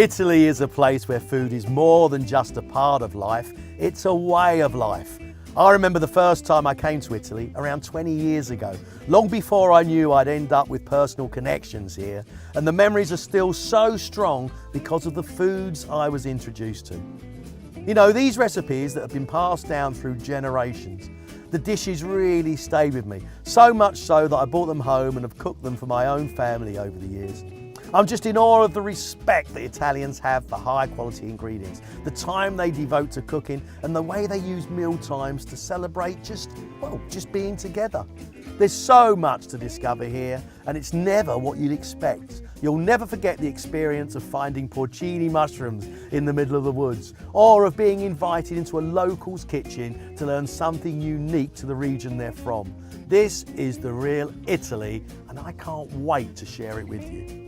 Italy is a place where food is more than just a part of life, it's a way of life. I remember the first time I came to Italy around 20 years ago, long before I knew I'd end up with personal connections here, and the memories are still so strong because of the foods I was introduced to. You know, these recipes that have been passed down through generations, the dishes really stayed with me, so much so that I brought them home and have cooked them for my own family over the years. I'm just in awe of the respect that Italians have for high quality ingredients, the time they devote to cooking and the way they use meal times to celebrate just being together. There's so much to discover here and it's never what you'd expect. You'll never forget the experience of finding porcini mushrooms in the middle of the woods or of being invited into a local's kitchen to learn something unique to the region they're from. This is the real Italy and I can't wait to share it with you.